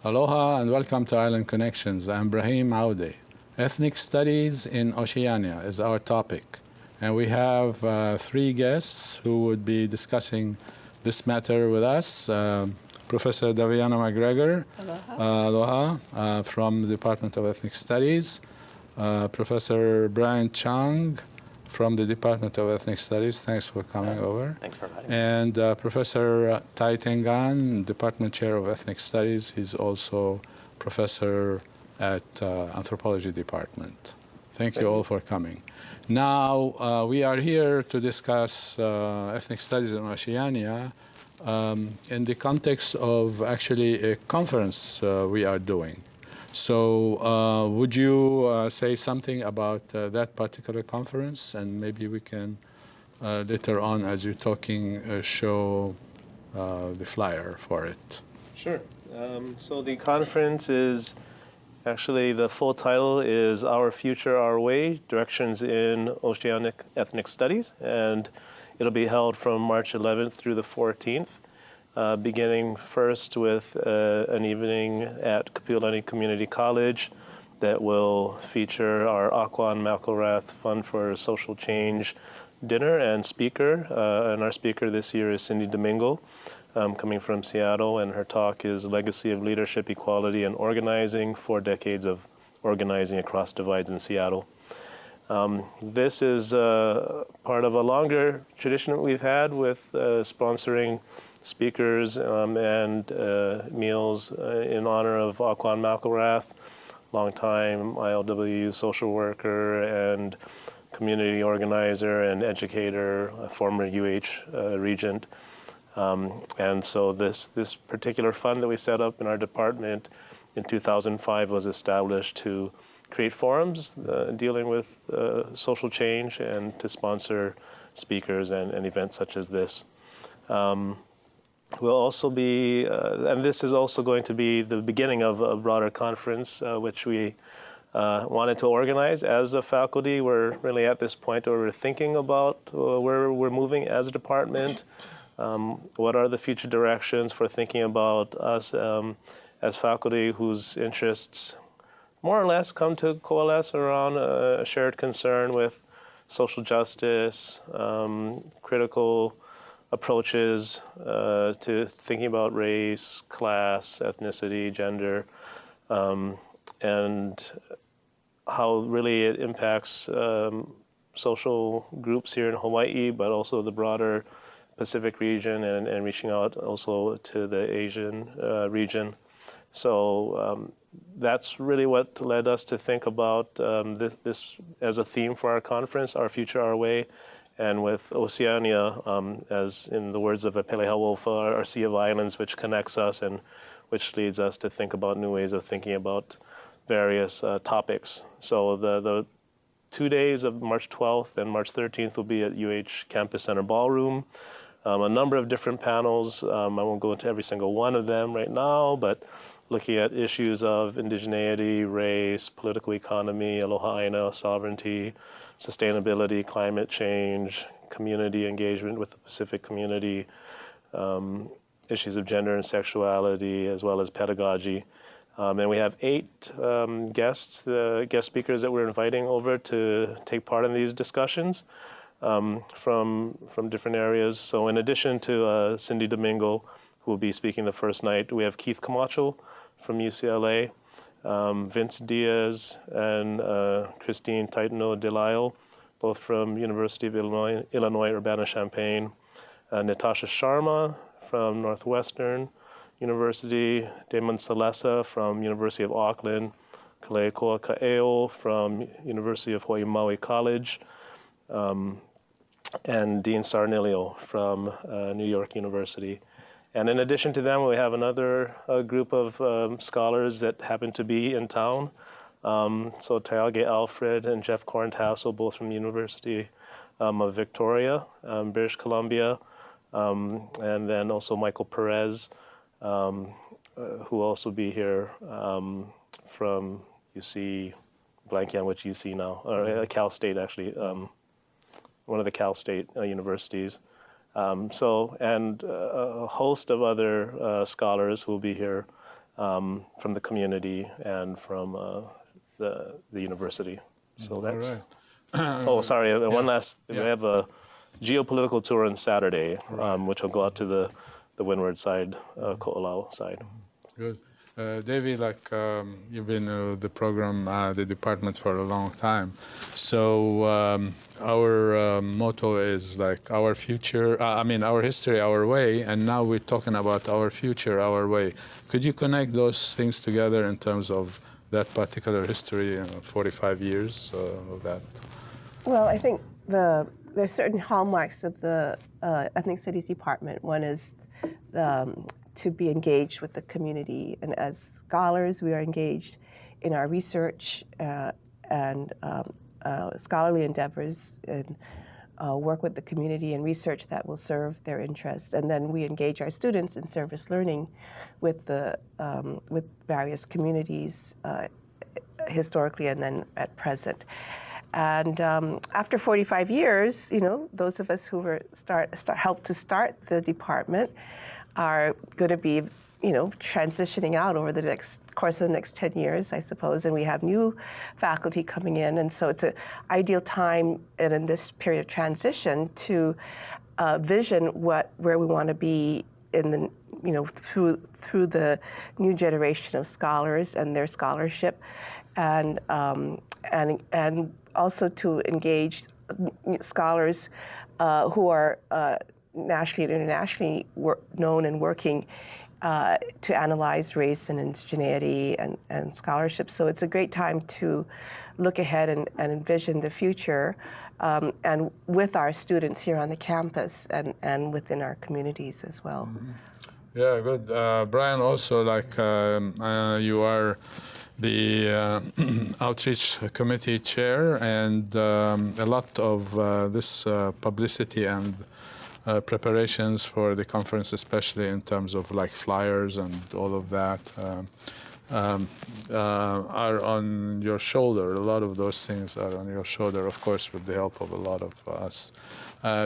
Aloha and welcome to Island Connections. I'm Ibrahim Aoude. Ethnic Studies in Oceania is our topic. And we have three guests who would be discussing this matter with us. Professor Davianna McGregor, aloha, from the Department of Ethnic Studies. Professor Brian Chung from the Department of Ethnic Studies. Thanks for coming over. Thanks for inviting me. And Professor Tengan, Department Chair of Ethnic Studies. He's also professor at Anthropology Department. Thank you all for coming. Now, we are here to discuss ethnic studies in Oceania in the context of actually a conference we are doing. So would you say something about that particular conference, and maybe we can later on, as you're talking, show the flyer for it. Sure. So the conference is actually, the full title is Our Future, Our Way, Directions in Oceanic Ethnic Studies, and it'll be held from March 11th through the 14th. Beginning first with an evening at Kapiolani Community College that will feature our Aquan Malcolrath Fund for Social Change dinner and speaker. And our speaker this year is Cindy Domingo, coming from Seattle, and her talk is Legacy of Leadership, Equality, and Organizing, 4 decades of organizing across divides in Seattle. This is part of a longer tradition that we've had with sponsoring speakers and meals in honor of Aquan Malcolrath, longtime ILW social worker and community organizer and educator, a former regent. And so this particular fund that we set up in our department in 2005 was established to create forums dealing with social change and to sponsor speakers and events such as this. We'll also be, and this is also going to be the beginning of a broader conference, which we wanted to organize as a faculty. We're really at this point where we're thinking about where we're moving as a department. What are the future directions for thinking about us as faculty whose interests more or less come to coalesce around a shared concern with social justice, critical approaches to thinking about race, class, ethnicity, gender, and how really it impacts social groups here in Hawaii, but also the broader Pacific region and reaching out also to the Asian region. So that's really what led us to think about this as a theme for our conference, Our Future, Our Way. And with Oceania, as in the words of Apeleha Wolfa, our Sea of Islands, which connects us and which leads us to think about new ways of thinking about various topics. So the 2 days of March 12th and March 13th will be at UH Campus Center Ballroom. A number of different panels. I won't go into every single one of them right now, but looking at issues of indigeneity, race, political economy, aloha aina, sovereignty, sustainability, climate change, community engagement with the Pacific community, issues of gender and sexuality, as well as pedagogy. And we have 8 guests, the guest speakers that we're inviting over to take part in these discussions from different areas. So in addition to Cindy Domingo, who will be speaking the first night, we have Keith Camacho from UCLA, Vince Diaz and Christine Taitano Delisle, both from University of Illinois Urbana-Champaign, Natasha Sharma from Northwestern University, Damon Salesa from University of Auckland, Kaleikoa Ka'eo from University of Hawai'i Maui College, and Dean Sarnilio from New York University. And in addition to them, we have another group of scholars that happen to be in town. So Tayage Alfred and Jeff Corntassel, both from the University of Victoria, British Columbia, and then also Michael Perez, who will also be here from UC, blanking on which UC now, or Cal State actually, one of the Cal State universities. And a host of other scholars who will be here from the community and from the university. So that's. Right. Oh, sorry. One last. We have a geopolitical tour on Saturday, which will go out to the windward side, Ko'olau side. Good. Davey, you've been the program, the department for a long time. So our motto is our future, our history, our way, and now we're talking about our future, our way. Could you connect those things together in terms of that particular history, 45 years of that? Well, I think there's certain hallmarks of the Ethnic Studies Department. One is to be engaged with the community, and as scholars, we are engaged in our research and scholarly endeavors, and work with the community and research that will serve their interests. And then we engage our students in service learning with with various communities historically and then at present. And after 45 years, those of us who were helped to start the department are going to be, transitioning out over the course of the next 10 years, I suppose, and we have new faculty coming in, and so it's an ideal time and in this period of transition to vision where we want to be in the, through the new generation of scholars and their scholarship, and also to engage scholars who are nationally and internationally known and working to analyze race and indigeneity and scholarship. So it's a great time to look ahead and envision the future, and with our students here on the campus and within our communities as well. Mm-hmm. Yeah, good. Brian, also, you are the outreach committee chair, and a lot of this publicity and preparations for the conference, especially in terms of flyers and all of that, are on your shoulder. A lot of those things are on your shoulder, of course, with the help of a lot of us.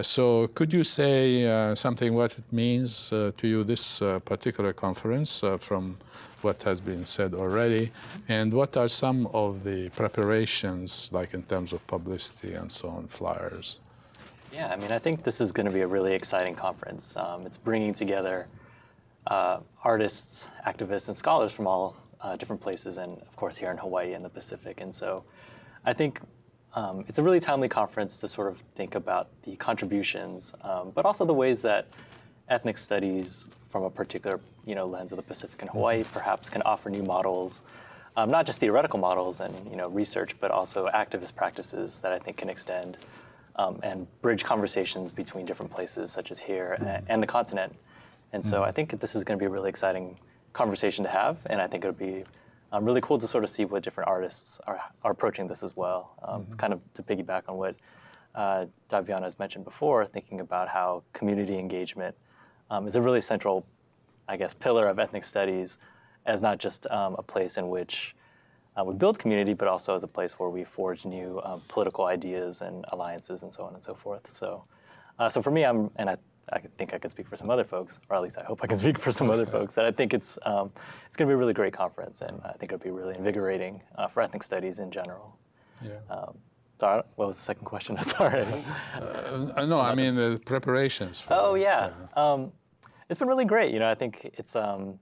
So could you say something what it means to you, this particular conference, from what has been said already, and what are some of the preparations, in terms of publicity and so on, flyers? Yeah, I think this is going to be a really exciting conference. It's bringing together artists, activists, and scholars from all different places, and of course here in Hawaii and the Pacific. And so I think it's a really timely conference to sort of think about the contributions, but also the ways that ethnic studies from a particular lens of the Pacific and Hawaii perhaps can offer new models, not just theoretical models and research, but also activist practices that I think can extend and bridge conversations between different places, such as here and the continent. And so I think this is going to be a really exciting conversation to have, and I think it'll be really cool to sort of see what different artists are approaching this as well. Kind of to piggyback on what Davianna has mentioned before, thinking about how community engagement is a really central, pillar of ethnic studies, as not just a place in which we build community, but also as a place where we forge new political ideas and alliances and so on and so forth. So, for me, I think I could speak for some other folks, or at least I hope I can speak for some other folks, that I think it's going to be a really great conference, and I think it'll be really invigorating for ethnic studies in general. Yeah. Sorry, what was the second question? Sorry. No, I mean the preparations. It's been really great. I think it's a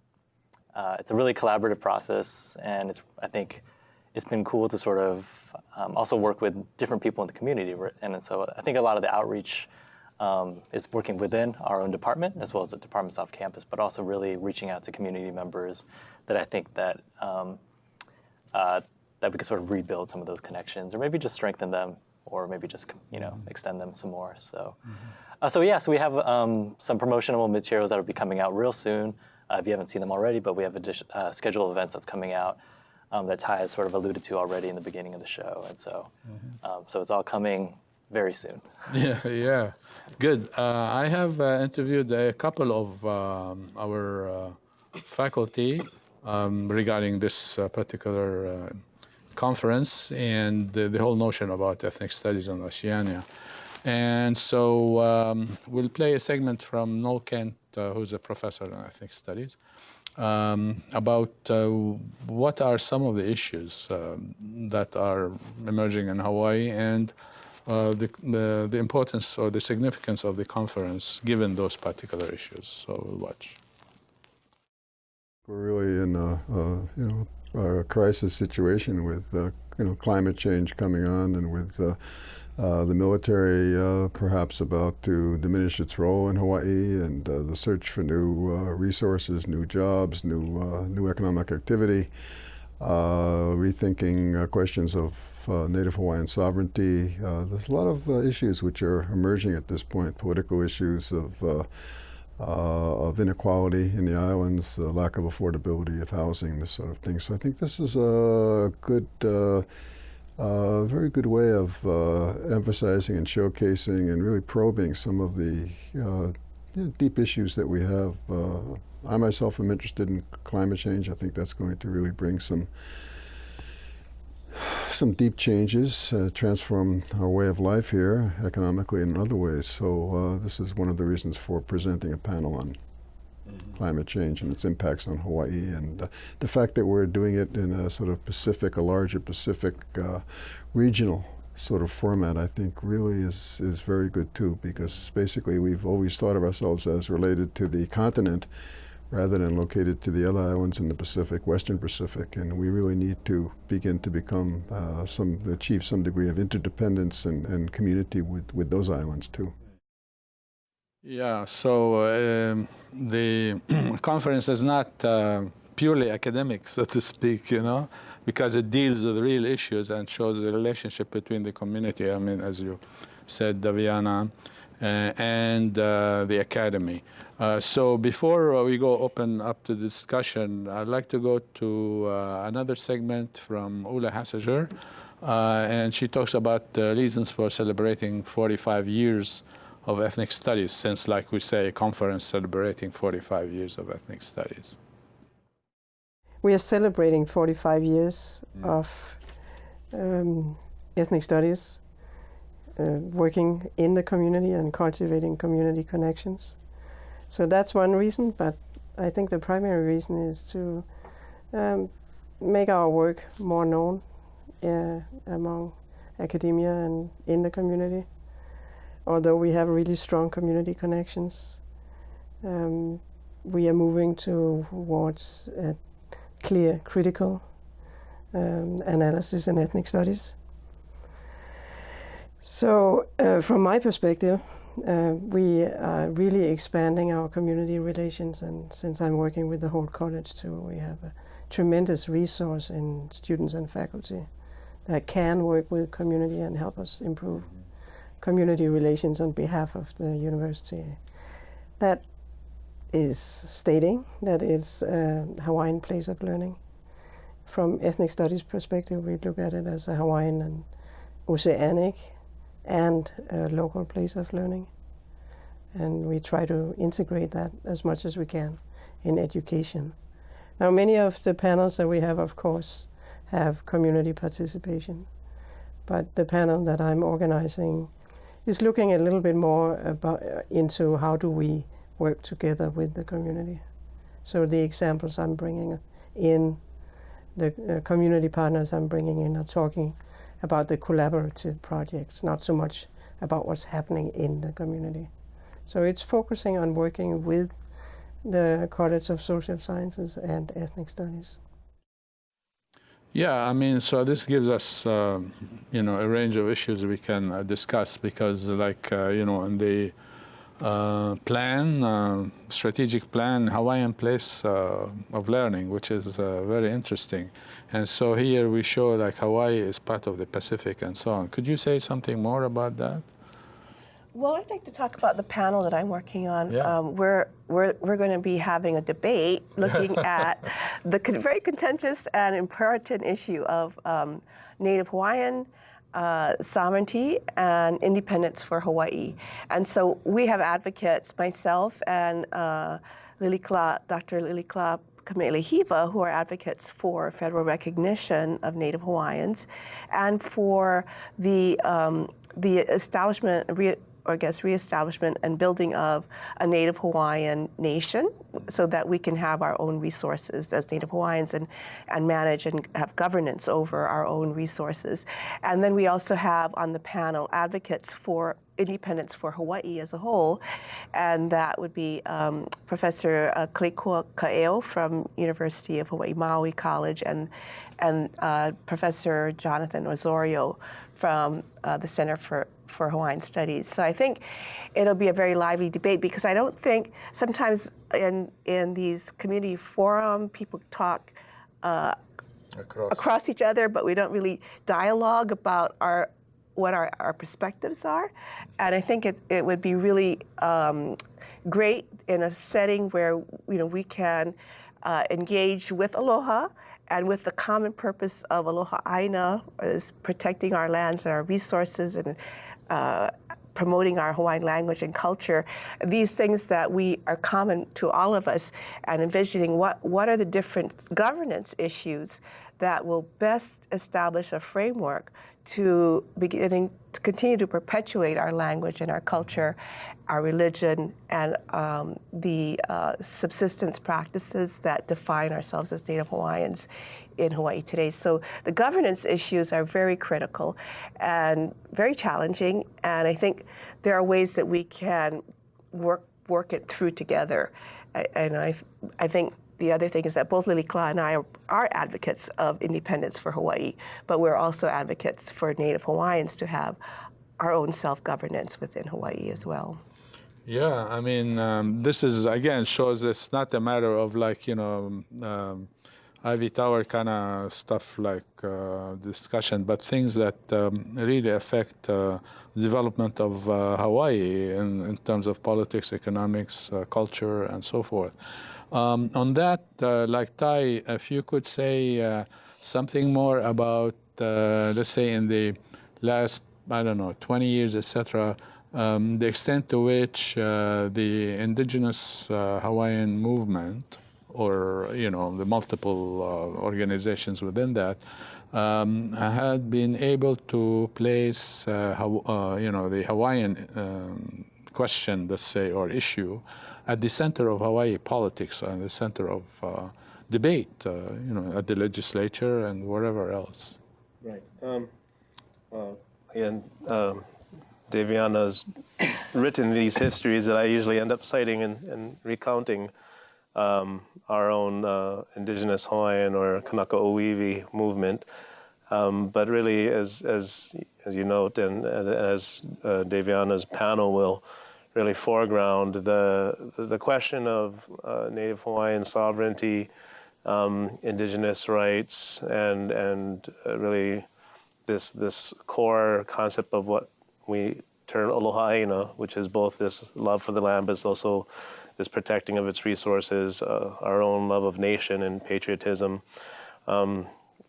really collaborative process, and I think it's been cool to sort of also work with different people in the community, and so I think a lot of the outreach is working within our own department as well as the departments off campus, but also really reaching out to community members that I think that we could sort of rebuild some of those connections, or maybe just strengthen them, or maybe just extend them some more. So, so we have some promotional materials that will be coming out real soon. If you haven't seen them already, but we have a schedule of events that's coming out that Ty has sort of alluded to already in the beginning of the show, and so so it's all coming very soon. Yeah, good. I have interviewed a couple of our faculty regarding this particular conference and the whole notion about ethnic studies in Oceania. And so we'll play a segment from No Can who's a professor in ethnic studies, about what are some of the issues that are emerging in Hawaii and the importance or the significance of the conference given those particular issues. So we'll watch. We're really in a crisis situation with climate change coming on, and with the military perhaps about to diminish its role in Hawaii, and the search for new resources, new jobs, new economic activity, rethinking questions of Native Hawaiian sovereignty. There's a lot of issues which are emerging at this point, political issues of inequality in the islands, lack of affordability of housing, this sort of thing. So I think this is a good, very good way of emphasizing and showcasing and really probing some of the deep issues that we have. I myself am interested in climate change. I think that's going to really bring some deep changes, transform our way of life here economically and in other ways. So this is one of the reasons for presenting a panel on climate change and its impacts on Hawaii, and the fact that we're doing it in a sort of Pacific, a larger Pacific regional sort of format, I think really is very good too, because basically we've always thought of ourselves as related to the continent rather than located to the other islands in the Pacific, Western Pacific, and we really need to begin to become achieve some degree of interdependence and community with those islands too. Yeah, so the conference is not purely academic, so to speak, because it deals with real issues and shows the relationship between the community, I mean, as you said, Davianna, and the academy. So before we go open up to discussion, I'd like to go to another segment from Ula Hassager, and she talks about reasons for celebrating 45 years of ethnic studies, since, like we say, a conference celebrating 45 years of ethnic studies. We are celebrating 45 years of ethnic studies, working in the community and cultivating community connections. So that's one reason, but I think the primary reason is to make our work more known among academia and in the community. Although we have really strong community connections, we are moving towards a clear critical analysis in ethnic studies. So from my perspective, we are really expanding our community relations, and since I'm working with the whole college too, we have a tremendous resource in students and faculty that can work with community and help us improve community relations on behalf of the university. That is stating that it's a Hawaiian place of learning. From ethnic studies perspective, we look at it as a Hawaiian and Oceanic and a local place of learning. And we try to integrate that as much as we can in education. Now, many of the panels that we have, of course, have community participation. But the panel that I'm organizing is looking a little bit more into how do we work together with the community. So the examples I'm bringing in, the community partners I'm bringing in are talking about the collaborative projects, not so much about what's happening in the community. So it's focusing on working with the College of Social Sciences and Ethnic Studies. Yeah, I mean, so this gives us, a range of issues we can discuss, because, like, in the strategic plan, Hawaiian place of learning, which is very interesting. And so here we show, like, Hawaii is part of the Pacific and so on. Could you say something more about that? Well, I'd like to talk about the panel that I'm working on. Yeah. We're going to be having a debate looking at the very contentious and important issue of Native Hawaiian sovereignty and independence for Hawaii. And so we have advocates, myself and Dr. Lilikla Kamelehiva, who are advocates for federal recognition of Native Hawaiians and for the establishment, or I guess, reestablishment and building of a Native Hawaiian nation so that we can have our own resources as Native Hawaiians and manage and have governance over our own resources. And then we also have on the panel advocates for independence for Hawaii as a whole, and that would be Professor Kalekua Kaeo from University of Hawai'i Maui College and Professor Jonathan Osorio from the Center for Hawaiian Studies. So I think it'll be a very lively debate because I don't think sometimes in these community forum people talk across each other, but we don't really dialogue about what our perspectives are. And I think it would be really great in a setting where we can engage with Aloha and with the common purpose of Aloha Aina is protecting our lands and our resources and promoting our Hawaiian language and culture, these things that we are common to all of us, and envisioning what are the different governance issues that will best establish a framework to continue to perpetuate our language and our culture, our religion, and the subsistence practices that define ourselves as Native Hawaiians in Hawaii today. So the governance issues are very critical and very challenging, and I think there are ways that we can work it through together. And I think the other thing is that both Lilikala and I are advocates of independence for Hawaii, but we're also advocates for Native Hawaiians to have our own self-governance within Hawaii as well. Yeah, I mean, this is, again, shows it's not a matter of Ivy Tower kind of stuff like discussion, but things that really affect the development of Hawaii in terms of politics, economics, culture, and so forth. On that, like Ty, if you could say something more about, let's say, in the last, 20 years, etc., the extent to which the indigenous Hawaiian movement, or the multiple organizations within that, had been able to place the Hawaiian question, let's say, or issue at the center of Hawaii politics and the center of debate, at the legislature and wherever else. Right. Again, Davianna's written these histories that I usually end up citing and recounting our own indigenous Hawaiian or Kanaka Oiwi movement. But really, as you note, and as Davianna's panel will really foreground, the question of Native Hawaiian sovereignty, indigenous rights, and really this core concept of what we term Aloha Aina, which is both this love for the land, but it's also this protecting of its resources, our own love of nation and patriotism,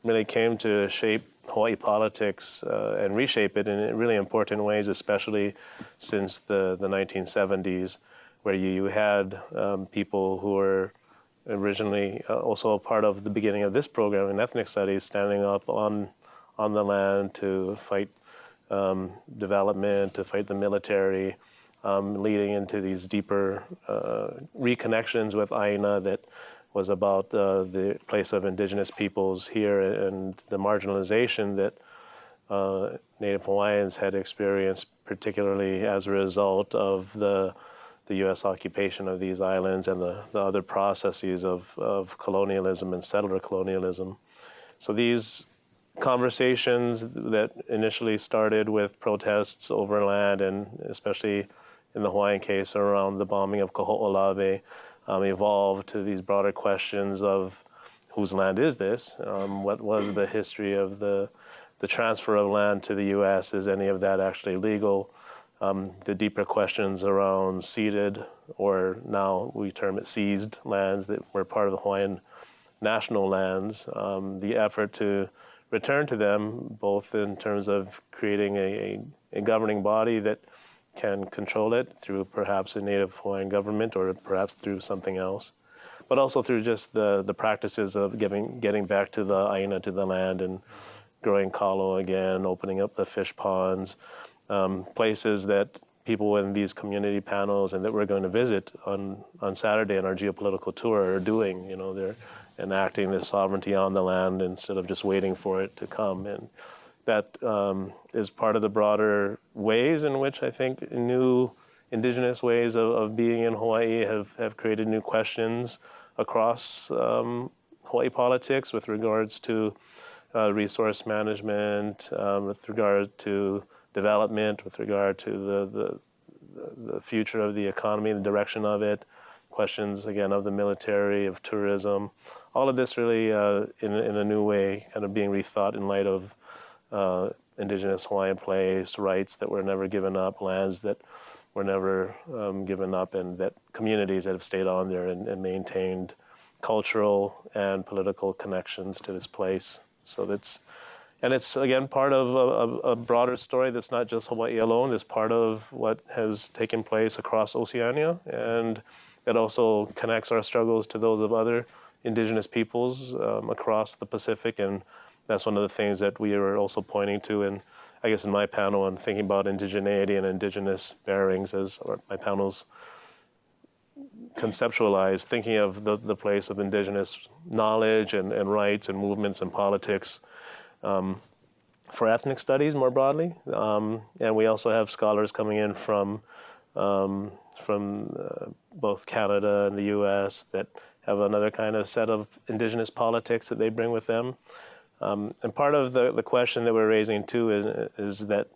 really came to shape Hawaii politics and reshape it in really important ways, especially since the 1970s, where you had people who were originally also a part of the beginning of this program in ethnic studies, standing up on the land to fight development, to fight the military, leading into these deeper reconnections with Aina that was about the place of indigenous peoples here and the marginalization that Native Hawaiians had experienced, particularly as a result of the U.S. occupation of these islands and the other processes of colonialism and settler colonialism. So these conversations that initially started with protests over land, and especially in the Hawaiian case around the bombing of Kaho'olawe, evolved to these broader questions of whose land is this? What was the history of the transfer of land to the U.S.? Is any of that actually legal? The deeper questions around ceded, or now we term it seized lands that were part of the Hawaiian national lands, the effort to return to them, both in terms of creating a governing body that can control it through perhaps a Native Hawaiian government or perhaps through something else, but also through just the practices of getting back to the Aina, to the land, and growing kalo again, opening up the fish ponds, places that people in these community panels and that we're going to visit on Saturday in our geopolitical tour are doing. You know, they're enacting this sovereignty on the land instead of just waiting for it to come. And that is part of the broader ways in which I think new indigenous ways of being in Hawaii have created new questions across Hawaii politics with regards to resource management, with regard to development, with regard to the future of the economy, the direction of it, questions, again, of the military, of tourism. All of this really, in a new way, kind of being rethought in light of indigenous Hawaiian place, rights that were never given up, lands that were never given up, and that communities that have stayed on there and maintained cultural and political connections to this place. So it's again part of a broader story that's not just Hawaii alone. It's part of what has taken place across Oceania, and it also connects our struggles to those of other indigenous peoples across the Pacific. And that's one of the things that we are also pointing to, and I guess in my panel, and thinking about indigeneity and indigenous bearings as my panels conceptualize, thinking of the place of indigenous knowledge and rights and movements and politics for ethnic studies more broadly. And we also have scholars coming in from both Canada and the US that have another kind of set of indigenous politics that they bring with them. And part of the question that we're raising too is that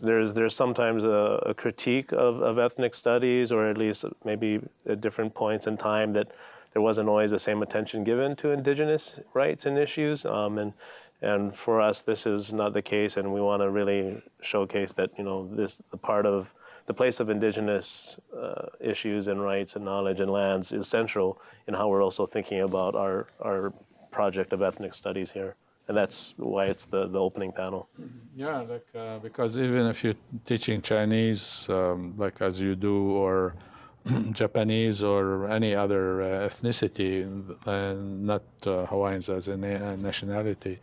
there's sometimes a critique of ethnic studies, or at least maybe at different points in time, that there wasn't always the same attention given to indigenous rights and issues. And for us, this is not the case, and we want to really showcase that, you know, the place of indigenous issues and rights and knowledge and lands is central in how we're also thinking about our project of ethnic studies here. And that's why it's the opening panel. Yeah, because even if you're teaching Chinese, like as you do, or Japanese or any other ethnicity, and not Hawaiians as a nationality,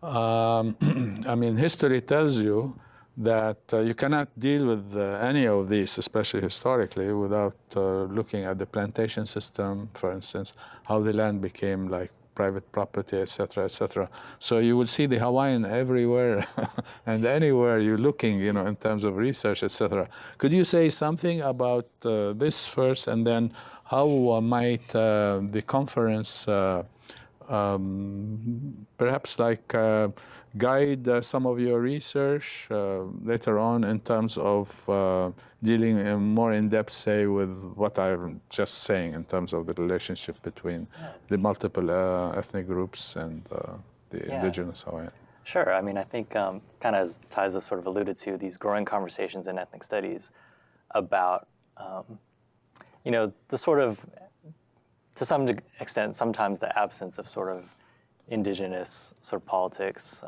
I mean, history tells you that you cannot deal with any of these, especially historically, without looking at the plantation system, for instance, how the land became like private property, et cetera, So you will see the Hawaiian everywhere and anywhere you're looking, you know, in terms of research, et cetera. Could you say something about this first, and then how might the conference perhaps like guide some of your research later on in terms of dealing more in depth, say, with what I'm just saying in terms of the relationship between the multiple ethnic groups and the indigenous Hawaiian? Sure. I mean, I think kind of as Tyza sort of alluded to, these growing conversations in ethnic studies about, you know, the sort of, to some extent, sometimes the absence of sort of indigenous sort of politics,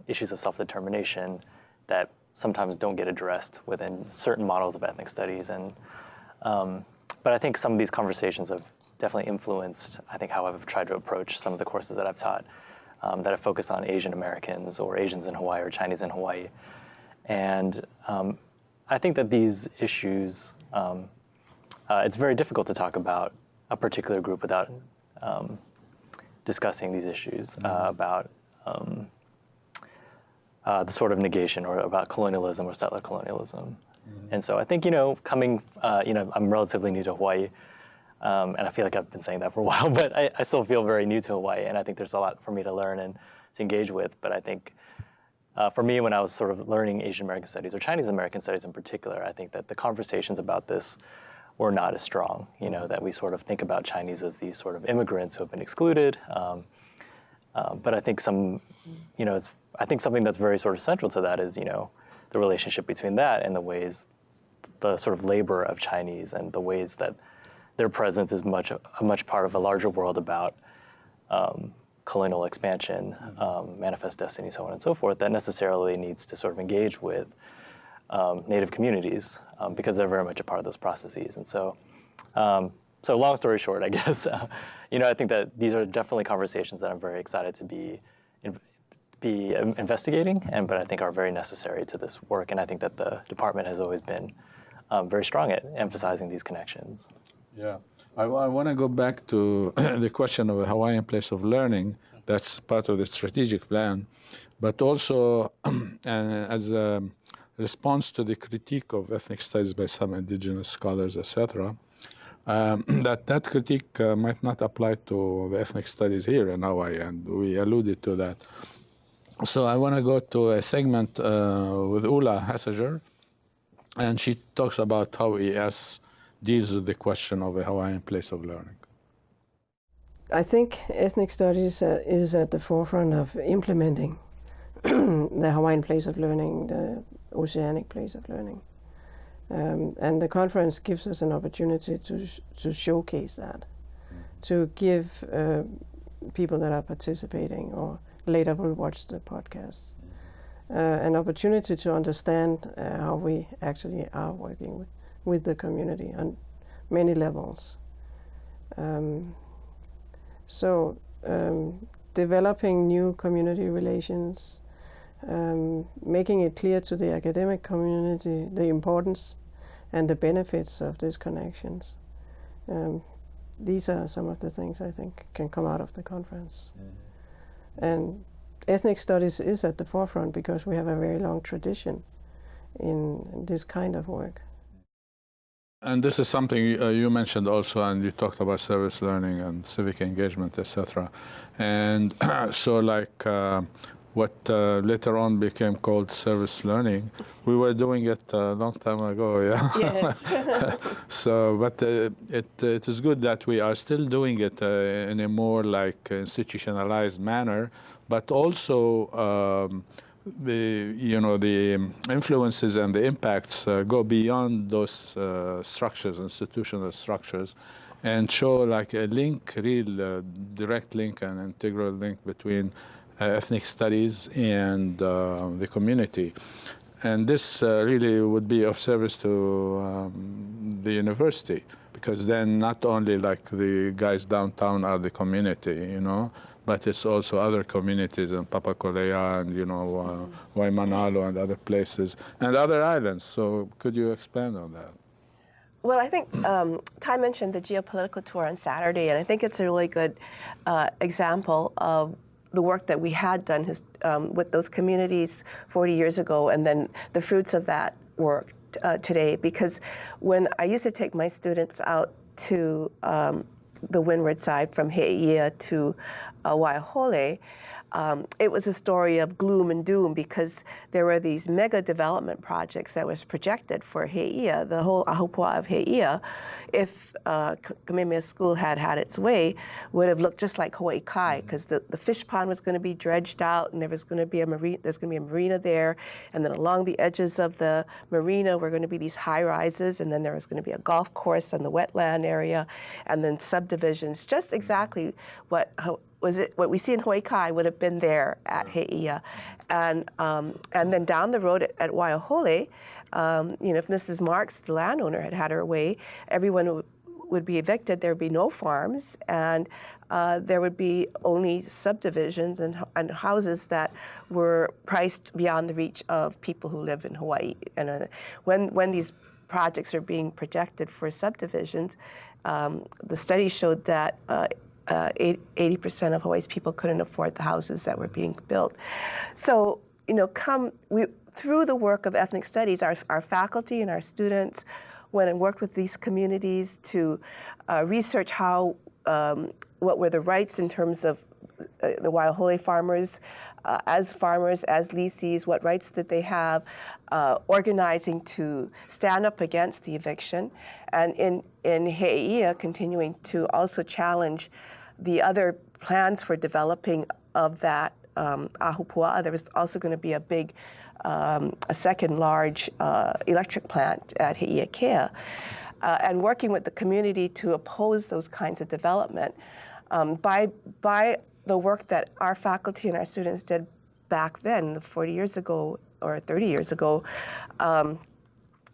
issues of self-determination that sometimes don't get addressed within certain models of ethnic studies. And but I think some of these conversations have definitely influenced, I think, how I've tried to approach some of the courses that I've taught that have focused on Asian Americans or Asians in Hawaii or Chinese in Hawaii. And I think that these issues, it's very difficult to talk about a particular group without discussing these issues about the sort of negation, or about colonialism or settler colonialism. And so I think, you know, coming, you know, I'm relatively new to Hawaii, and I feel like I've been saying that for a while, but I still feel very new to Hawaii, and I think there's a lot for me to learn and to engage with. But I think for me, when I was sort of learning Asian American studies or Chinese American studies in particular, I think that the conversations about this were not as strong, you know, that we sort of think about Chinese as these sort of immigrants who have been excluded. But I think you know, I think something that's very sort of central to that is, you know, the relationship between that and the ways, the sort of labor of Chinese and the ways that their presence is a much part of a larger world about colonial expansion, manifest destiny, so on and so forth, that necessarily needs to sort of engage with Native communities because they're very much a part of those processes. And so, so long story short, I guess, you know, I think that these are definitely conversations that I'm very excited to be be investigating, but I think are very necessary to this work. And I think that the department has always been very strong at emphasizing these connections. Yeah, I want to go back to the question of a Hawaiian place of learning. That's part of the strategic plan, but also as a response to the critique of ethnic studies by some indigenous scholars, etc., that critique might not apply to the ethnic studies here in Hawaii, and we alluded to that. So I want to go to a segment with Ula Hassager, and she talks about how ES deals with the question of a Hawaiian place of learning. I think ethnic studies is at the forefront of implementing the Hawaiian place of learning, the Oceanic place of learning. And the conference gives us an opportunity to showcase that, to give people that are participating or later will watch the podcasts an opportunity to understand how we actually are working with the community on many levels. So developing new community relations, making it clear to the academic community the importance and the benefits of these connections. These are some of the things I think can come out of the conference. And ethnic studies is at the forefront because we have a very long tradition in this kind of work. And this is something you mentioned also, and you talked about service learning and civic engagement, etc. And so like what later on became called service learning, we were doing it a long time ago, yeah? Yes. So, but it is good that we are still doing it in a more like institutionalized manner, but also the influences and the impacts go beyond those structures, institutional structures, and show like a link, real direct link and integral link between ethnic studies and the community. And this really would be of service to the university, because then not only like the guys downtown are the community, but it's also other communities in Papakolea and, Waimanalo and other places and other islands. So could you expand on that? Well, I think Ty mentioned the geopolitical tour on Saturday, and I think it's a really good example of the work that we had done with those communities 40 years ago, and then the fruits of that work today. Because when I used to take my students out to the windward side from Heiʻia to Waiahole, it was a story of gloom and doom, because there were these mega development projects that was projected for Heiʻia, the whole Ahupua'a of Heiʻia, if Kamehameha School had its way, would have looked just like Hawaii Kai, because the fish pond was going to be dredged out, and there's going to be a marina there, and then along the edges of the marina were going to be these high rises, and then there was going to be a golf course on the wetland area, and then subdivisions, just exactly what we see in Hawaii Kai would have been there at Heiʻia. And then down the road at Waiahole, if Mrs. Marks, the landowner, had her way, everyone would be evicted. There would be no farms, and there would be only subdivisions and houses that were priced beyond the reach of people who live in Hawaii. And when these projects are being projected for subdivisions, the study showed that 80% of Hawaii's people couldn't afford the houses that were being built. So, through the work of ethnic studies, our faculty and our students went and worked with these communities to research what were the rights in terms of the Waiahole farmers, as lessees, what rights did they have, organizing to stand up against the eviction, and in Heiʻia continuing to also challenge the other plans for developing of that Ahupua'a. There was also going to be a second large electric plant at Heiʻia, and working with the community to oppose those kinds of development. By the work that our faculty and our students did back then, 40 years ago or 30 years ago,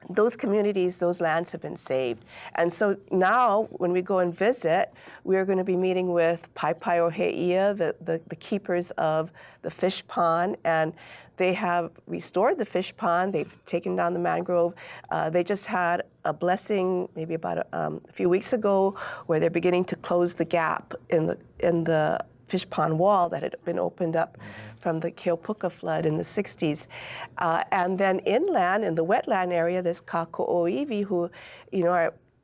those communities, those lands have been saved. And so now when we go and visit, we're going to be meeting with Paipaiʻoheʻia, the keepers of the fish pond, and they have restored the fish pond. They've taken down the mangrove. They just had a blessing maybe about a few weeks ago where they're beginning to close the gap in the fish pond wall that had been opened up from the Keopuka flood in the 60s. And then inland, in the wetland area, there's Kakoʻoiwi who,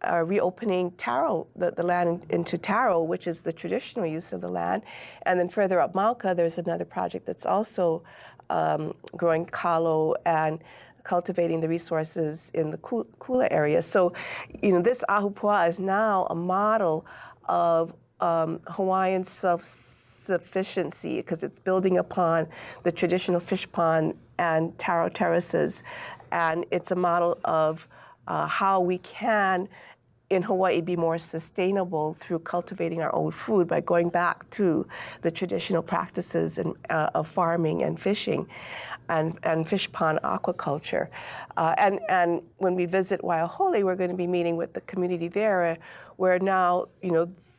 are reopening taro, the land into taro, which is the traditional use of the land. And then further up Mauka, there's another project that's also growing kalo and cultivating the resources in the Kula area. So, this ahupua is now a model of Hawaiian self-sufficiency because it's building upon the traditional fish pond and taro terraces. And it's a model of how we can, in Hawaii, be more sustainable through cultivating our own food by going back to the traditional practices of farming and fishing and fish pond aquaculture. And when we visit Waiahole, we're going to be meeting with the community there where now,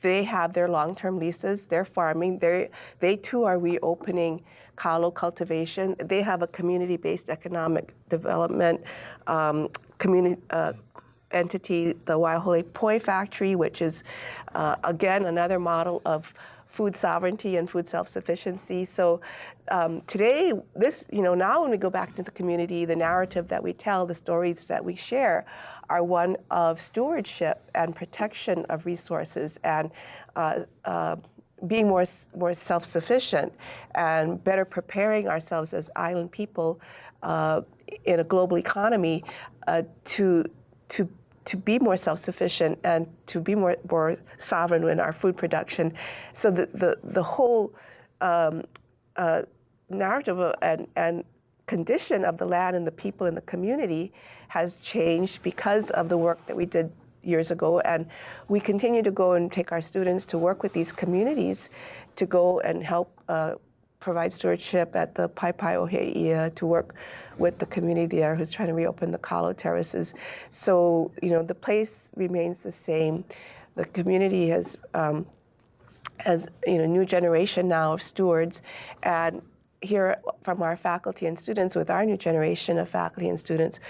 they have their long-term leases, they're farming, they too are reopening kalo cultivation. They have a community-based economic development entity, the Waiahole Poi Factory, which is, again, another model of food sovereignty and food self-sufficiency. So today, now when we go back to the community, the narrative that we tell, the stories that we share are one of stewardship and protection of resources and being more self-sufficient and better preparing ourselves as island people in a global economy to be more self-sufficient and to be more sovereign in our food production. So the whole narrative and condition of the land and the people in the community has changed because of the work that we did years ago. And we continue to go and take our students to work with these communities to go and help provide stewardship at the Paipaiʻoheʻia, to work with the community there who's trying to reopen the kalo terraces. So, the place remains the same. The community has new generation now of stewards, and here from our faculty and students, with our new generation of faculty and students,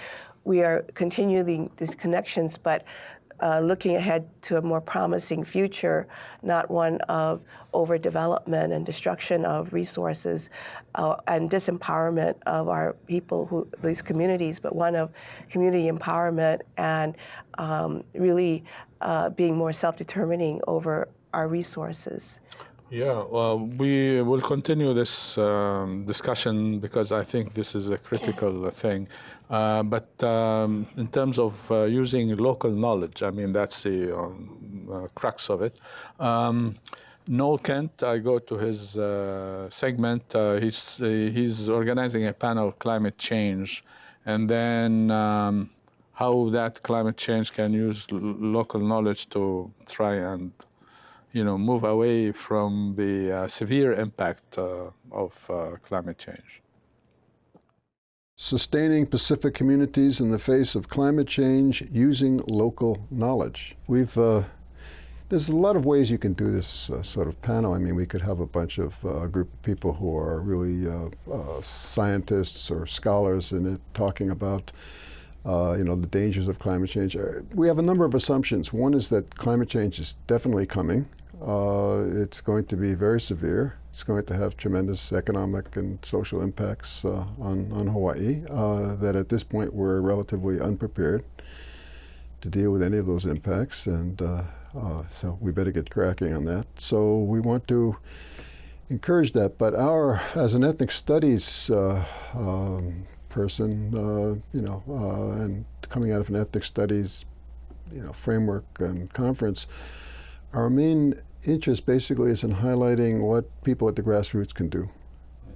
we are continuing these connections, but looking ahead to a more promising future, not one of overdevelopment and destruction of resources and disempowerment of our people, these communities, but one of community empowerment and really being more self-determining over our resources. Yeah, well, we will continue this discussion because I think this is a critical thing. But in terms of using local knowledge, I mean, that's the crux of it. Noel Kent, I go to his segment. He's organizing a panel, Climate Change, and then how that climate change can use local knowledge to try and move away from the severe impact of climate change. Sustaining Pacific communities in the face of climate change using local knowledge. There's a lot of ways you can do this sort of panel. I mean, we could have a bunch of group of people who are really scientists or scholars in it talking about the dangers of climate change. We have a number of assumptions. One is that climate change is definitely coming. It's going to be very severe. It's going to have tremendous economic and social impacts on Hawaii, that at this point we're relatively unprepared to deal with any of those impacts, and so we better get cracking on that. So we want to encourage that, but as an ethnic studies person, and coming out of an ethnic studies, framework and conference, our main interest basically is in highlighting what people at the grassroots can do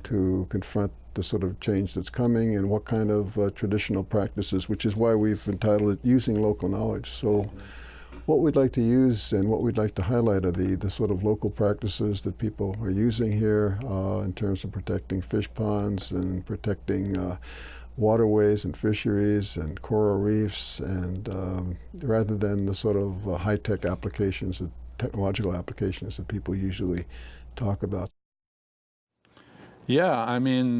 to confront the sort of change that's coming and what kind of traditional practices, which is why we've entitled it Using Local Knowledge. So what we'd like to use and what we'd like to highlight are the sort of local practices that people are using here in terms of protecting fish ponds and protecting waterways and fisheries and coral reefs, and rather than the sort of high-tech applications, technological applications that people usually talk about. Yeah, I mean,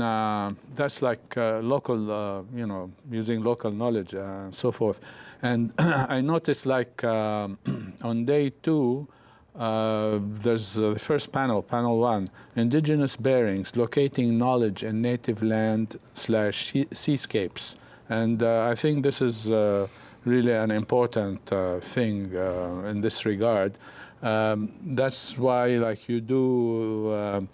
that's like local, using local knowledge and so forth. And I noticed like on day 2, there's the first panel, panel 1, Indigenous Bearings, Locating Knowledge in Native Land / Seascapes. And I think this is really an important thing in this regard. That's why, like, you do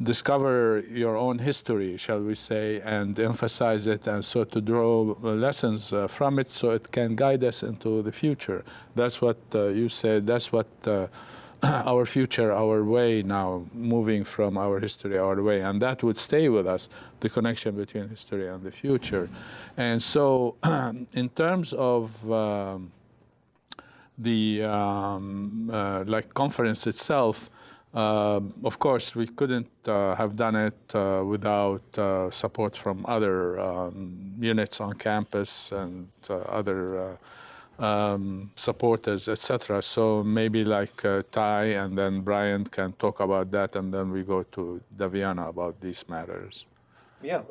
discover your own history, shall we say, and emphasize it, and so to draw lessons from it so it can guide us into the future. That's what you said, that's what our future, our way now, moving from our history, our way, and that would stay with us, the connection between history and the future. And so in terms of the like conference itself, of course, we couldn't have done it without support from other units on campus and other supporters, etc. So maybe like Ty and then Brian can talk about that, and then we go to Davianna about these matters. Yeah,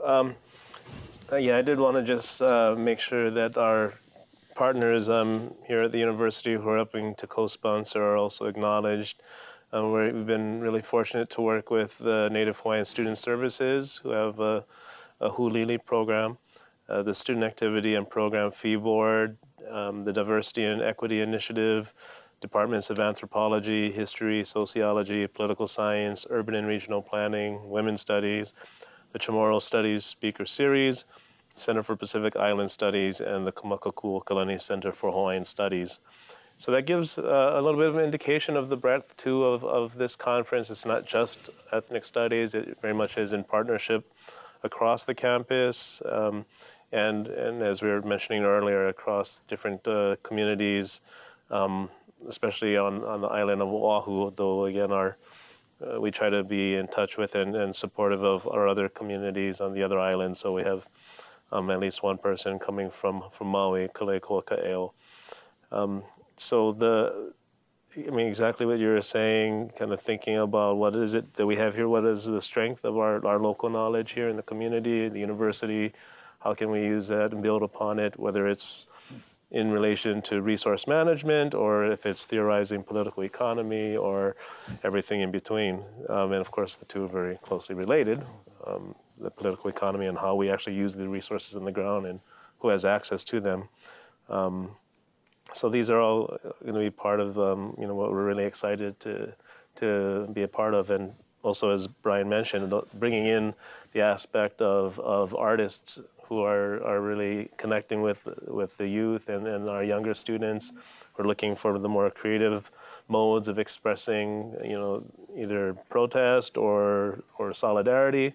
I did want to just make sure that our partners here at the university who are helping to co-sponsor are also acknowledged. We've been really fortunate to work with the Native Hawaiian Student Services, who have a Hulili program, the Student Activity and Program Fee Board, the Diversity and Equity Initiative, Departments of Anthropology, History, Sociology, Political Science, Urban and Regional Planning, Women's Studies, the Chamorro Studies Speaker Series, Center for Pacific Island Studies, and the Kamakaku'okalani Center for Hawaiian Studies. So that gives a little bit of an indication of the breadth, too, of this conference. It's not just ethnic studies. It very much is in partnership across the campus, and as we were mentioning earlier, across different communities, especially on the island of Oahu, though, again, we try to be in touch with and supportive of our other communities on the other islands. So we have at least one person coming from Maui, Kaleko'aka'eo. So exactly what you were saying, kind of thinking about what is it that we have here, what is the strength of our local knowledge here in the community, the university, how can we use that and build upon it, whether it's in relation to resource management or if it's theorizing political economy or everything in between. And of course, the two are very closely related, the political economy and how we actually use the resources on the ground and who has access to them. So these are all going to be part of what we're really excited to be a part of, and also, as Brian mentioned, bringing in the aspect of artists who are really connecting with the youth and our younger students. We're looking for the more creative modes of expressing, either protest or solidarity.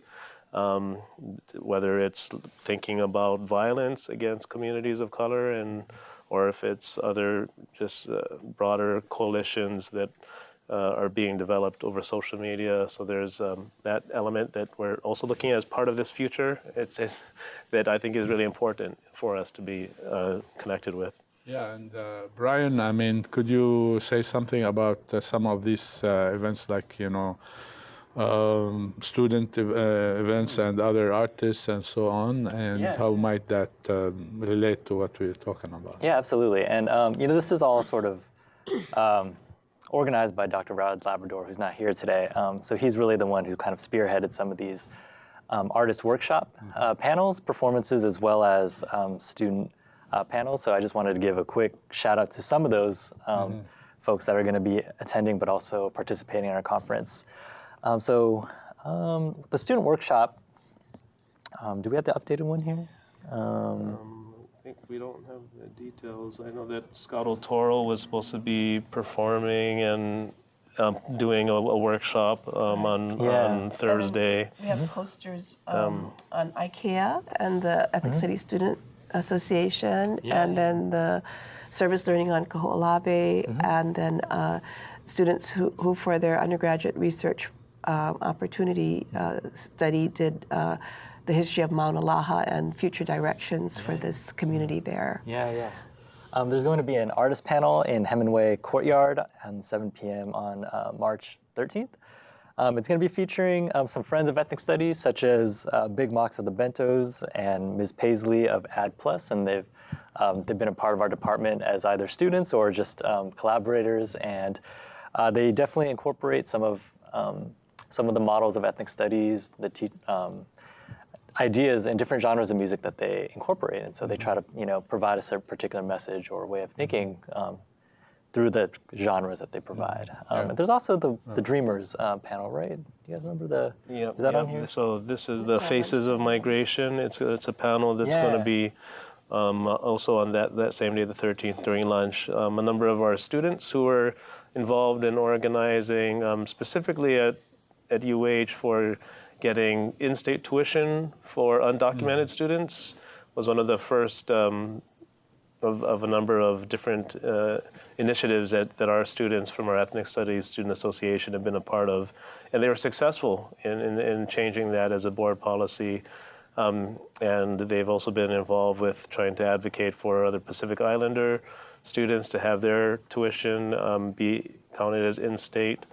Whether it's thinking about violence against communities of color or if it's other just broader coalitions that are being developed over social media. So there's that element that we're also looking at as part of this future. It's that I think is really important for us to be connected with. Yeah, and Brian, could you say something about some of these events, like, student events and other artists and so on, and how might that relate to what we're talking about? Yeah, absolutely. And this is all sort of organized by Dr. Rod Labrador, who's not here today. So he's really the one who kind of spearheaded some of these artist workshop panels, performances, as well as student panels. So I just wanted to give a quick shout out to some of those folks that are going to be attending, but also participating in our conference. So the student workshop, do we have the updated one here? I think we don't have the details. I know that Scott O'Toro was supposed to be performing and doing a workshop on Thursday. We have posters on IKEA and the Ethnic Studies Student Association, and then the Service Learning on Kaho'olabe, and then students who for their undergraduate research opportunity study did the history of Mauna Laha and future directions for this community there. Yeah. There's going to be an artist panel in Hemingway Courtyard at 7 p.m. on March 13th. It's going to be featuring some friends of ethnic studies, such as Big Mox of the Bentos and Ms. Paisley of Ad Plus, and they've been a part of our department as either students or just collaborators, and they definitely incorporate some of the models of ethnic studies, the ideas in different genres of music that they incorporate, and so they try to provide a certain particular message or way of thinking through the genres that they provide. And there's also the Dreamers panel, right? Do you guys remember the? Yeah. Is that on here? So this is the Faces of Migration. It's a panel that's going to be also on that same day, the 13th, during lunch. A number of our students who were involved in organizing specifically at UH for getting in-state tuition for undocumented students was one of the first of a number of different initiatives that our students from our Ethnic Studies Student Association have been a part of. And they were successful in changing that as a board policy. And they've also been involved with trying to advocate for other Pacific Islander students to have their tuition be counted as in-state.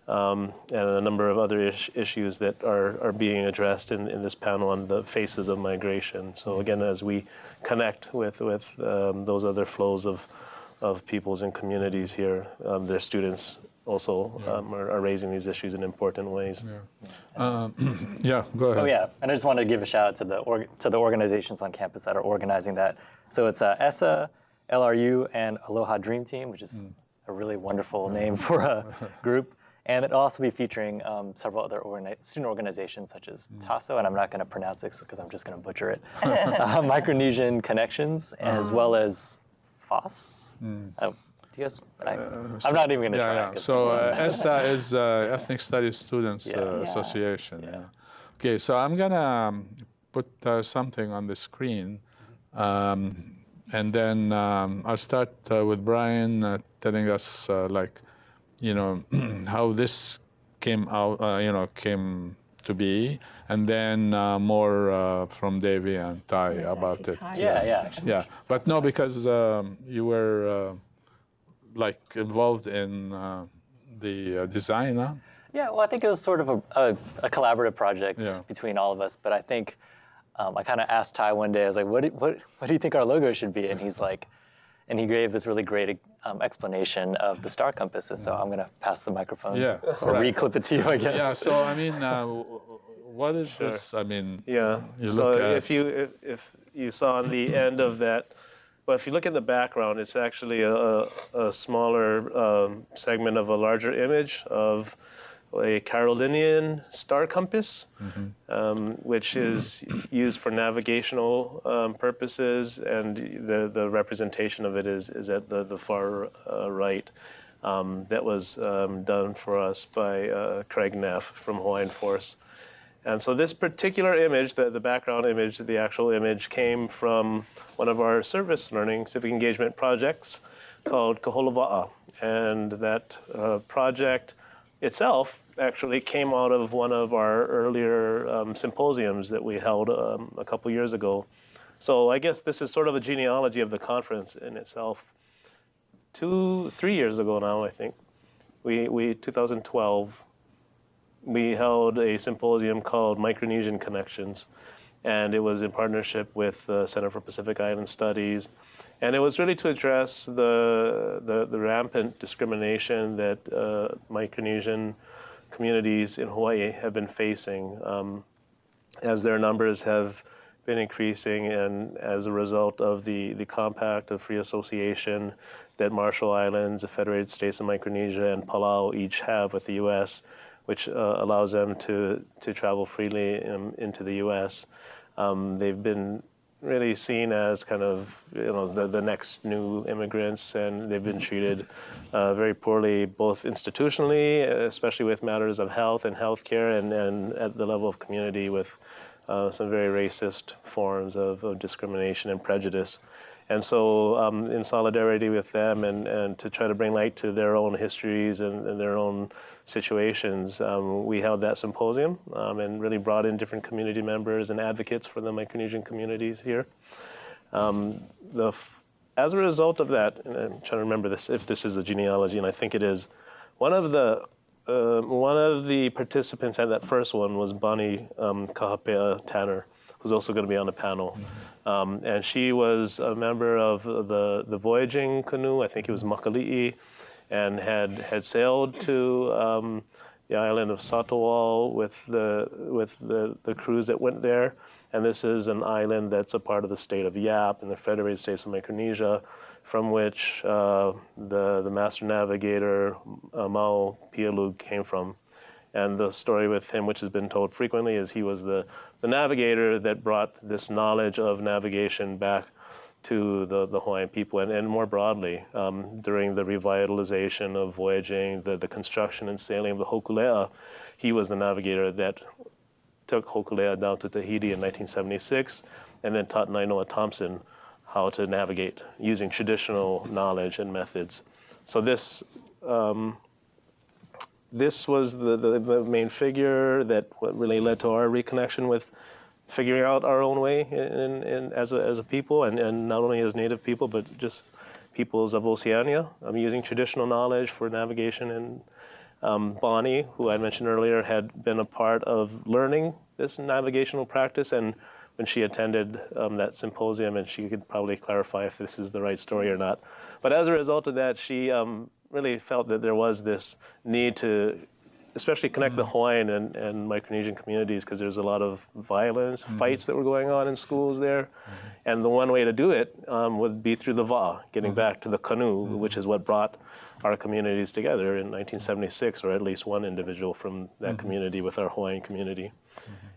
And a number of other issues that are being addressed in this panel on the faces of migration. So again, as we connect with those other flows of peoples and communities here, their students also are raising these issues in important ways. Yeah, go ahead. Oh yeah, and I just wanted to give a shout out to the organizations on campus that are organizing that. So it's ESSA, LRU, and Aloha Dream Team, which is a really wonderful name for a group. And it'll also be featuring several other student organizations such as TASO, and I'm not going to pronounce it because I'm just going to butcher it, Micronesian Connections, as well as FOSS. Do you guys? I'm not even going to try. Yeah. So ESSA is Ethnic Studies Students Association. Yeah. Okay, so I'm going to put something on the screen, and then I'll start with Brian telling us how this came out, came to be, and then more from Davy and Ty about it. Yeah. But no, because you were involved in the design, huh? Yeah, well, I think it was sort of a collaborative project between all of us. But I think I kind of asked Ty one day, I was like, what do you think our logo should be? And he's like, and he gave this really great explanation of the star compass. And so I'm going to pass the microphone or re-clip it to you, I guess. Yeah, so I mean, what is this? I mean, so if you saw on the end of that, well, if you look at the background, it's actually a smaller segment of a larger image of a Carolinian star compass, which is used for navigational purposes, and the representation of it is at the far right. That was done for us by Craig Neff from Hawaiian Force. And so this particular image, the background image, the actual image, came from one of our service learning civic engagement projects called Kaholava'a. And that project itself actually came out of one of our earlier symposiums that we held a couple years ago. So I guess this is sort of a genealogy of the conference in itself. 3 years ago now, I think, we 2012, we held a symposium called Micronesian Connections, and it was in partnership with the Center for Pacific Island Studies. And it was really to address the rampant discrimination that Micronesian communities in Hawaii have been facing as their numbers have been increasing, and as a result of the Compact of Free Association that Marshall Islands, the Federated States of Micronesia, and Palau each have with the U.S., which allows them to travel freely into the U.S. They've been really seen as kind of the next new immigrants, and they've been treated very poorly, both institutionally, especially with matters of health and healthcare, and at the level of community with some very racist forms of discrimination and prejudice. And so in solidarity with them and to try to bring light to their own histories and their own situations, we held that symposium and really brought in different community members and advocates for the Micronesian communities here. As a result of that, and I'm trying to remember this, if this is the genealogy, and I think it is, one of the participants at that first one was Bonnie Kahapea Tanner, who's also going to be on the panel. And she was a member of the voyaging canoe, I think it was Makali'i, and had sailed to the island of Satawal with the crews that went there. And this is an island that's a part of the state of Yap in the Federated States of Micronesia, from which the master navigator Mau Pialug came from. And the story with him, which has been told frequently, is he was the navigator that brought this knowledge of navigation back to the Hawaiian people, and more broadly, during the revitalization of voyaging, the construction and sailing of the Hokulea. He was the navigator that took Hokulea down to Tahiti in 1976, and then taught Nainoa Thompson how to navigate using traditional knowledge and methods. So this was the main figure that really led to our reconnection with figuring out our own way as a people, and not only as Native people, but just peoples of Oceania, using traditional knowledge for navigation. And Bonnie, who I mentioned earlier, had been a part of learning this navigational practice, and when she attended that symposium, and she could probably clarify if this is the right story or not. But as a result of that, she really felt that there was this need to especially connect the Hawaiian and Micronesian communities, because there's a lot of violence, fights that were going on in schools there. And the one way to do it would be through the va'a, getting back to the canoe, which is what brought our communities together in 1976, or at least one individual from that community with our Hawaiian community.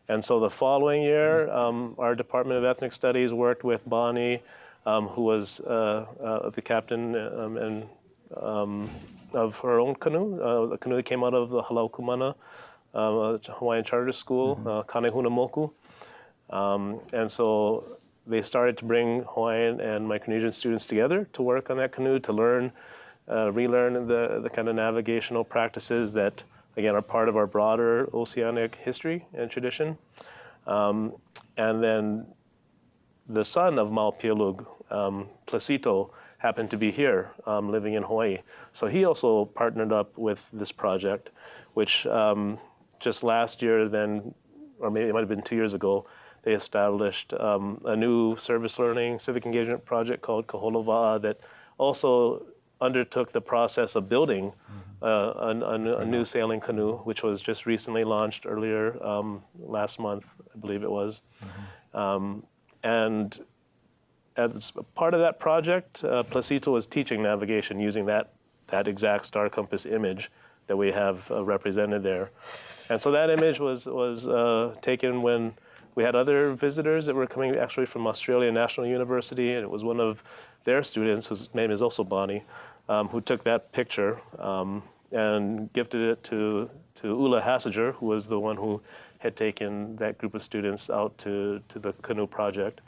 And so the following year, our Department of Ethnic Studies worked with Bonnie, who was the captain of her own canoe, the canoe that came out of the Halau Kumana Hawaiian Charter School, Kanehuna Moku. And so they started to bring Hawaiian and Micronesian students together to work on that canoe, to learn, relearn the kind of navigational practices that, again, are part of our broader oceanic history and tradition. And then the son of Mau Pialug, Placito, happened to be here, living in Hawaii. So he also partnered up with this project, which just last year then, or maybe it might have been 2 years ago, they established a new service learning, civic engagement project called Kahola Va'a that also undertook the process of building a new sailing canoe, which was just recently launched earlier last month, I believe it was. And as part of that project, Placito was teaching navigation using that exact star compass image that we have represented there. And so that image was taken when we had other visitors that were coming actually from Australia National University, and it was one of their students, whose name is also Bonnie, who took that picture and gifted it to Ula Hassiger, who was the one who had taken that group of students out to the canoe project.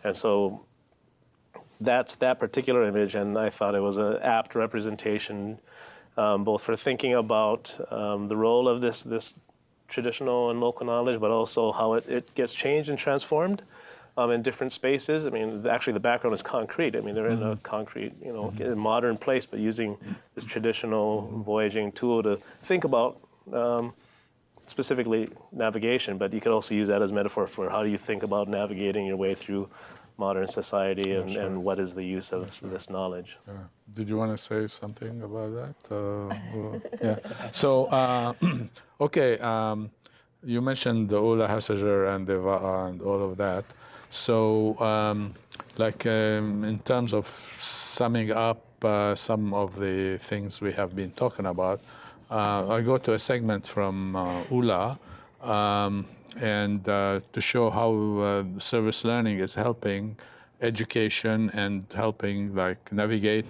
And so that's that particular image, and I thought it was an apt representation, both for thinking about the role of this traditional and local knowledge, but also how it gets changed and transformed in different spaces. I mean, actually the background is concrete. I mean, they're in a concrete, modern place, but using this traditional voyaging tool to think about specifically navigation, but you could also use that as metaphor for how do you think about navigating your way through modern society, and what is the use of this knowledge. Did you want to say something about that? Yeah. So, okay, you mentioned the Ula Hassiger and the Va'a and all of that. So, in terms of summing up some of the things we have been talking about, I go to a segment from Ula, and to show how service learning is helping education and helping navigate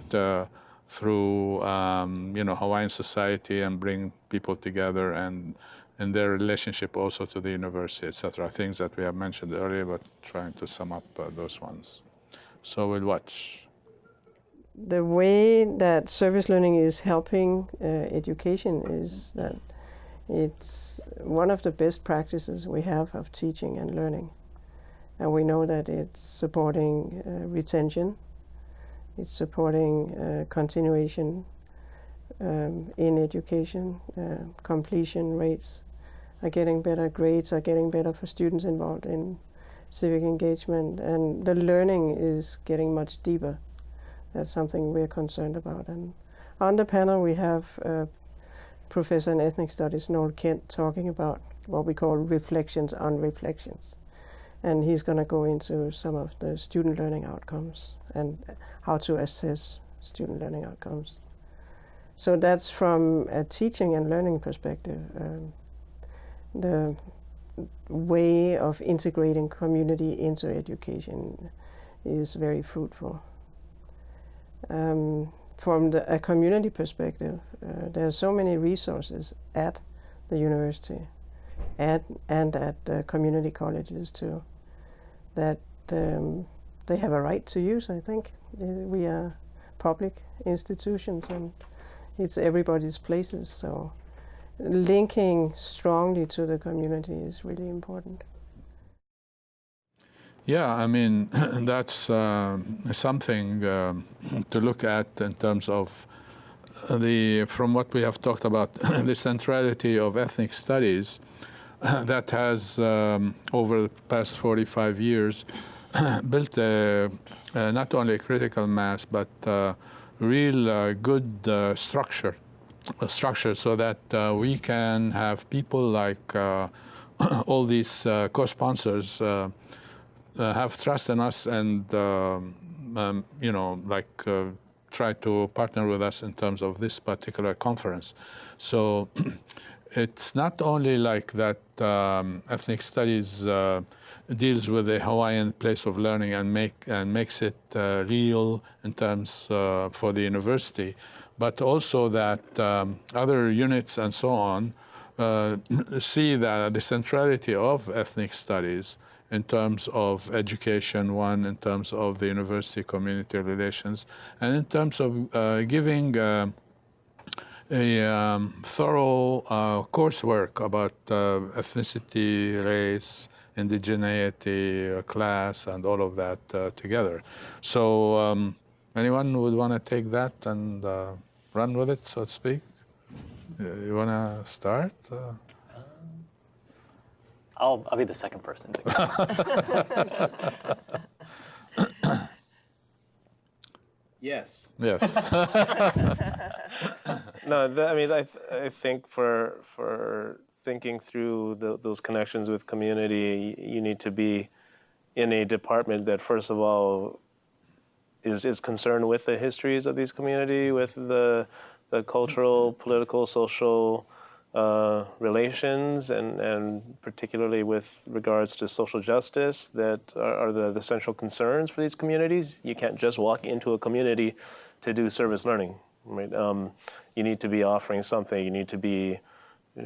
through Hawaiian society and bring people together and their relationship also to the university, etc. Things that we have mentioned earlier, but trying to sum up those ones. So we'll watch. The way that service learning is helping education is that it's one of the best practices we have of teaching and learning. And we know that it's supporting retention, it's supporting continuation in education, completion rates are getting better, grades are getting better for students involved in civic engagement, and the learning is getting much deeper. That's something we're concerned about. And on the panel we have Professor in Ethnic Studies, Noel Kent, talking about what we call reflections on reflections. And he's going to go into some of the student learning outcomes and how to assess student learning outcomes. So that's from a teaching and learning perspective. The way of integrating community into education is very fruitful. From a community perspective, there are so many resources at the university and at the community colleges too, that they have a right to use, I think. We are public institutions and it's everybody's places, so linking strongly to the community is really important. Yeah, I mean, that's something to look at in terms of from what we have talked about, the centrality of ethnic studies that has, over the past 45 years, built not only a critical mass, but real good structure so that we can have people like all these co-sponsors have trust in us and, try to partner with us in terms of this particular conference. So it's not only like that ethnic studies deals with the Hawaiian place of learning and makes it real in terms for the university, but also that other units and so on see the centrality of ethnic studies in terms of education, in terms of the university community relations, and in terms of giving a thorough coursework about ethnicity, race, indigeneity, class, and all of that together. So anyone would want to take that and run with it, so to speak? You want to start? I'll be the second person. Yes. Yes. No, I think for thinking through those connections with community, you need to be in a department that, first of all, is concerned with the histories of these community, with the cultural, political, social relations, and particularly with regards to social justice that are the central concerns for these communities. You can't just walk into a community to do service learning, right? You need to be offering something. You need to be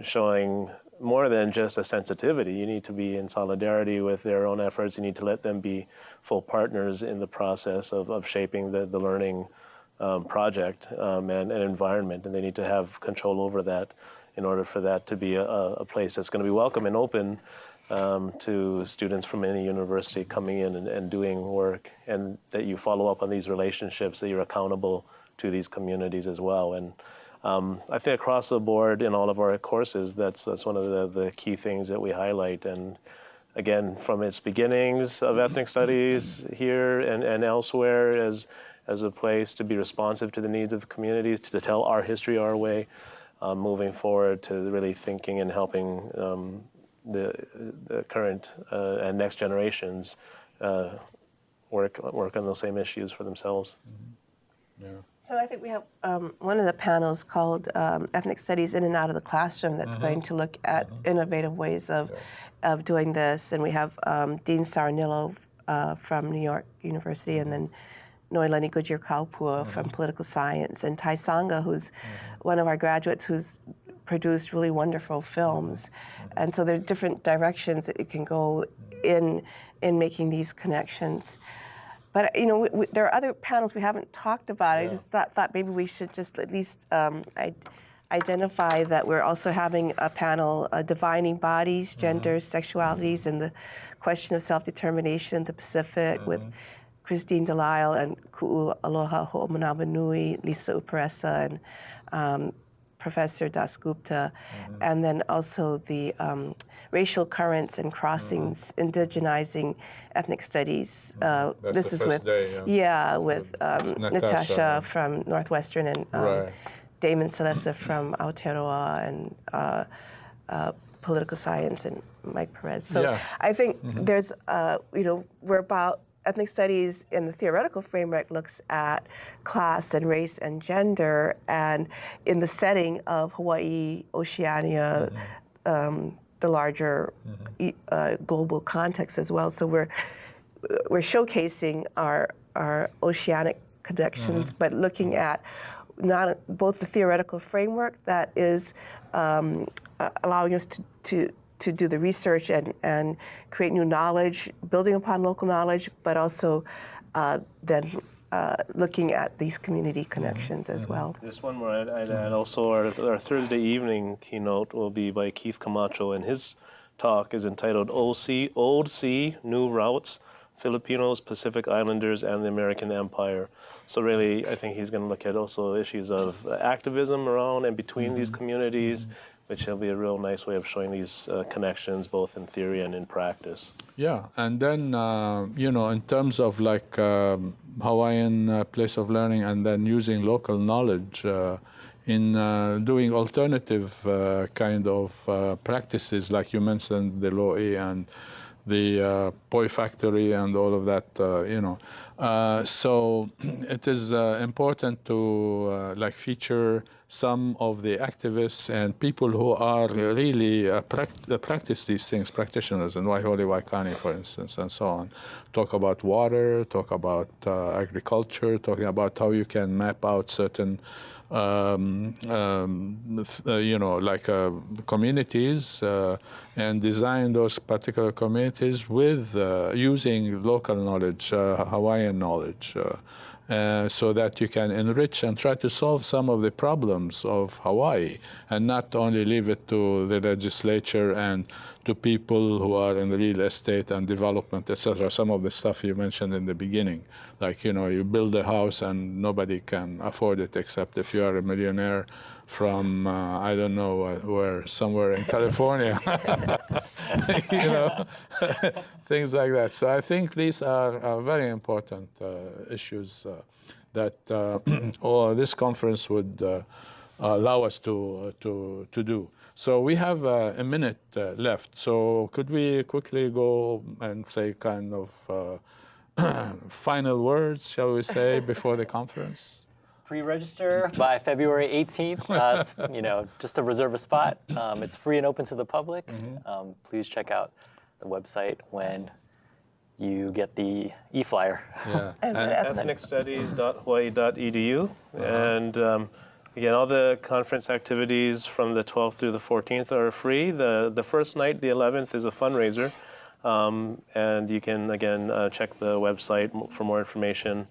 showing more than just a sensitivity. You need to be in solidarity with their own efforts. You need to let them be full partners in the process of shaping the learning project and environment, and they need to have control over that in order for that to be a place that's going to be welcome and open to students from any university coming in and doing work, and that you follow up on these relationships, that you're accountable to these communities as well. And I think across the board in all of our courses, that's one of the key things that we highlight. And again, from its beginnings of ethnic studies here and elsewhere as a place to be responsive to the needs of the communities, to tell our history our way, moving forward to really thinking and helping the current and next generations work on those same issues for themselves. Mm-hmm. Yeah. So I think we have one of the panels called Ethnic Studies in and Out of the Classroom that's going to look at innovative ways of doing this. And we have Dean Sarnillo from New York University, and then Noelani Goodyear-Kaupua from Political Science, and Tai Sanga, who's one of our graduates who's produced really wonderful films. And so there are different directions that you can go in making these connections. But there are other panels we haven't talked about. I just thought maybe we should just at least identify that we're also having a panel, Defining Bodies, Genders, Sexualities, and the Question of Self-Determination in the Pacific with Christine Delisle and Ku'u Aloha Ho'omanawa Nui, Lisa Uparesa, and Professor Dasgupta, and then also the Racial Currents and Crossings, Indigenizing Ethnic Studies. This is with with Natasha from Northwestern and Damon Celesta from Aotearoa and Political Science and Mike Perez. So I think there's, we're about ethnic studies in the theoretical framework looks at class and race and gender, and in the setting of Hawaii, Oceania, the larger global context as well. So we're showcasing our oceanic connections, but looking at not both the theoretical framework that is allowing us to do the research and create new knowledge, building upon local knowledge, but also then looking at these community connections as well. Just one more I'd add. Also, our Thursday evening keynote will be by Keith Camacho, and his talk is entitled Old Sea, New Routes, Filipinos, Pacific Islanders, and the American Empire. So really, I think he's going to look at also issues of activism around and between these communities, which will be a real nice way of showing these connections, both in theory and in practice. Yeah, and then, in terms of like Hawaiian place of learning and then using local knowledge in doing alternative kind of practices, like you mentioned, the lo'i and the poi factory and all of that, so it is important to feature some of the activists and people who are really practice these things, practitioners in Waihole Waikani, for instance, and so on. Talk about water, talk about agriculture, talking about how you can map out certain communities and design those particular communities with using local knowledge, Hawaiian knowledge, so that you can enrich and try to solve some of the problems of Hawaii and not only leave it to the legislature and to people who are in real estate and development, etc. Some of the stuff you mentioned in the beginning, like, you build a house and nobody can afford it except if you are a millionaire from, I don't know where, somewhere in California, things like that. So I think these are very important issues that this conference would allow us to do. So we have a minute left. So could we quickly go and say kind of final words, shall we say, before the conference? Pre-register by February 18th, just to reserve a spot. It's free and open to the public. Please check out the website when you get the e-flyer. Yeah. And ethnicstudies.hawaii.edu. And again, all the conference activities from the 12th through the 14th are free. The first night, the 11th, is a fundraiser. And you can, again, check the website for more information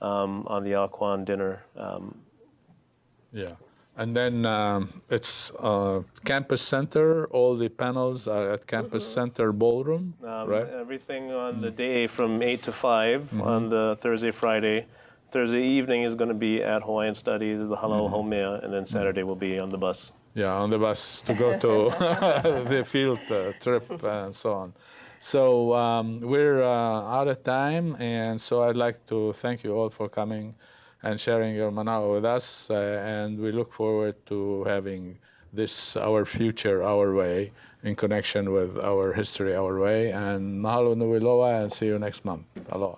on the Aquan dinner. Yeah. And then it's Campus Center. All the panels are at Campus Center Ballroom, right? Everything on the day from 8 to 5 on the Thursday, Friday. Thursday evening is going to be at Hawaiian Studies, the Halau Haumea, and then Saturday will be on the bus. Yeah, on the bus to go to the field trip and so on. So we're out of time, and so I'd like to thank you all for coming and sharing your manawa with us, and we look forward to having this, our future, our way, in connection with our history, our way. And mahalo nui loa, and see you next month. Aloha.